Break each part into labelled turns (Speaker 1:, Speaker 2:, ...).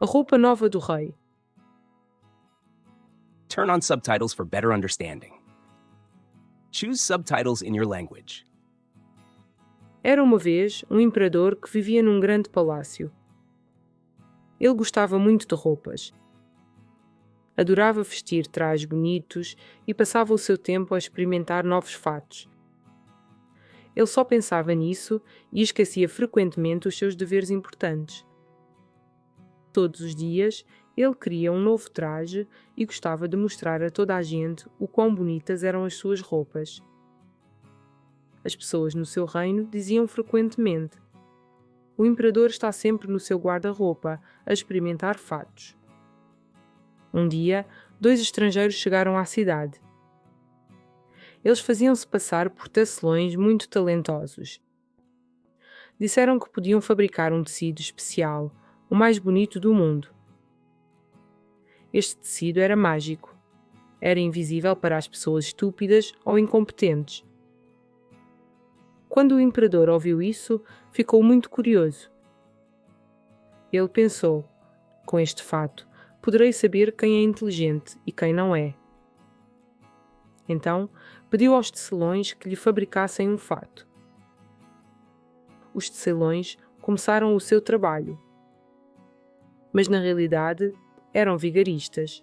Speaker 1: A roupa nova do rei.
Speaker 2: Turn on subtitles for better understanding. Choose subtitles in your language.
Speaker 1: Era uma vez um imperador que vivia num grande palácio. Ele gostava muito de roupas. Adorava vestir trajes bonitos e passava o seu tempo a experimentar novos fatos. Ele só pensava nisso e esquecia frequentemente os seus deveres importantes. Todos os dias, ele queria um novo traje e gostava de mostrar a toda a gente o quão bonitas eram as suas roupas. As pessoas no seu reino diziam frequentemente: "O imperador está sempre no seu guarda-roupa, a experimentar fatos." Um dia, 2 estrangeiros chegaram à cidade. Eles faziam-se passar por tecelões muito talentosos. Disseram que podiam fabricar um tecido especial, o mais bonito do mundo. Este tecido era mágico. Era invisível para as pessoas estúpidas ou incompetentes. Quando o imperador ouviu isso, ficou muito curioso. Ele pensou: com este fato, poderei saber quem é inteligente e quem não é. Então, pediu aos tecelões que lhe fabricassem um fato. Os tecelões começaram o seu trabalho. Mas na realidade, eram vigaristas.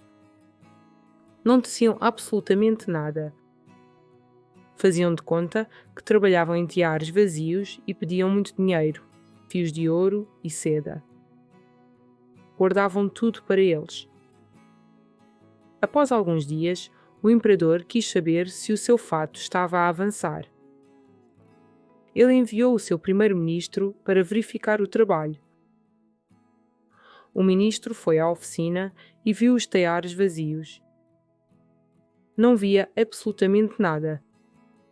Speaker 1: Não teciam absolutamente nada. Faziam de conta que trabalhavam em tiares vazios e pediam muito dinheiro, fios de ouro e seda. Guardavam tudo para eles. Após alguns dias, o imperador quis saber se o seu fato estava a avançar. Ele enviou o seu primeiro-ministro para verificar o trabalho. O ministro foi à oficina e viu os teares vazios. Não via absolutamente nada,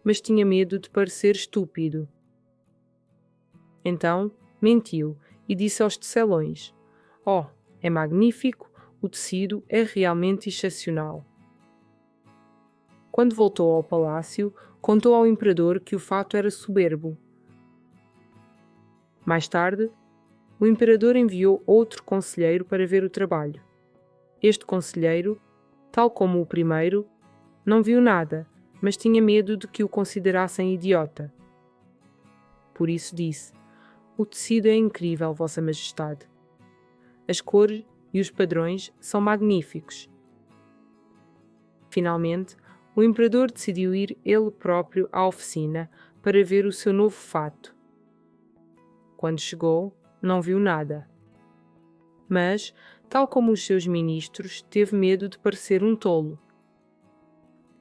Speaker 1: mas tinha medo de parecer estúpido. Então, mentiu e disse aos tecelões: "Oh, é magnífico, o tecido é realmente excepcional." Quando voltou ao palácio, contou ao imperador que o fato era soberbo. Mais tarde, o imperador enviou outro conselheiro para ver o trabalho. Este conselheiro, tal como o primeiro, não viu nada, mas tinha medo de que o considerassem idiota. Por isso disse: "O tecido é incrível, Vossa Majestade. As cores e os padrões são magníficos." Finalmente, o imperador decidiu ir ele próprio à oficina para ver o seu novo fato. Quando chegou, não viu nada. Mas, tal como os seus ministros, teve medo de parecer um tolo.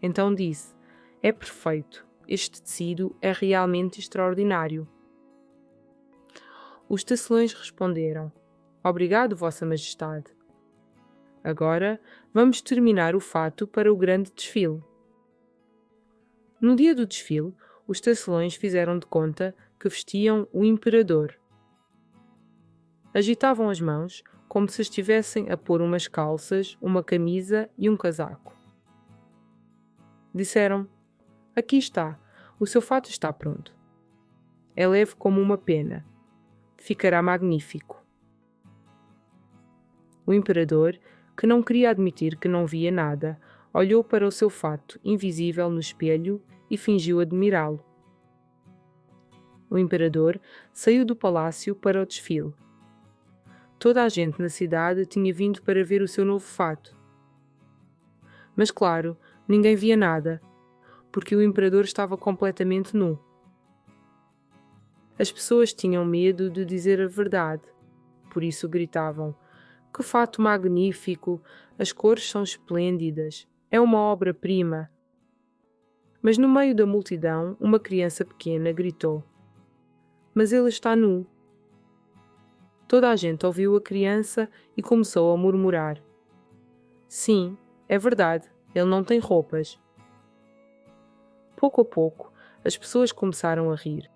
Speaker 1: Então disse: "É perfeito. Este tecido é realmente extraordinário." Os tecelões responderam: "Obrigado, Vossa Majestade. Agora vamos terminar o fato para o grande desfile." No dia do desfile, os tecelões fizeram de conta que vestiam o imperador. Agitavam as mãos como se estivessem a pôr umas calças, uma camisa e um casaco. Disseram: "Aqui está, o seu fato está pronto. É leve como uma pena. Ficará magnífico." O imperador, que não queria admitir que não via nada, olhou para o seu fato invisível no espelho e fingiu admirá-lo. O imperador saiu do palácio para o desfile. Toda a gente na cidade tinha vindo para ver o seu novo fato. Mas claro, ninguém via nada, porque o imperador estava completamente nu. As pessoas tinham medo de dizer a verdade, por isso gritavam: "Que fato magnífico! As cores são esplêndidas! É uma obra-prima!" Mas no meio da multidão, uma criança pequena gritou: "Mas ele está nu." Toda a gente ouviu a criança e começou a murmurar: "Sim, é verdade, ele não tem roupas." Pouco a pouco, as pessoas começaram a rir.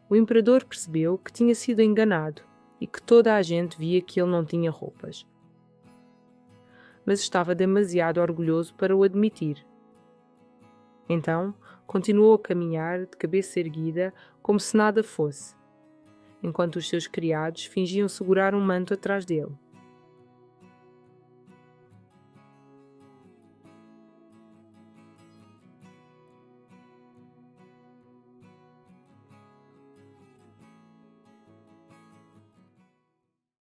Speaker 1: O imperador percebeu que tinha sido enganado e que toda a gente via que ele não tinha roupas. Mas estava demasiado orgulhoso para o admitir. Então, continuou a caminhar de cabeça erguida como se nada fosse. enquanto os seus criados fingiam segurar um manto atrás dele.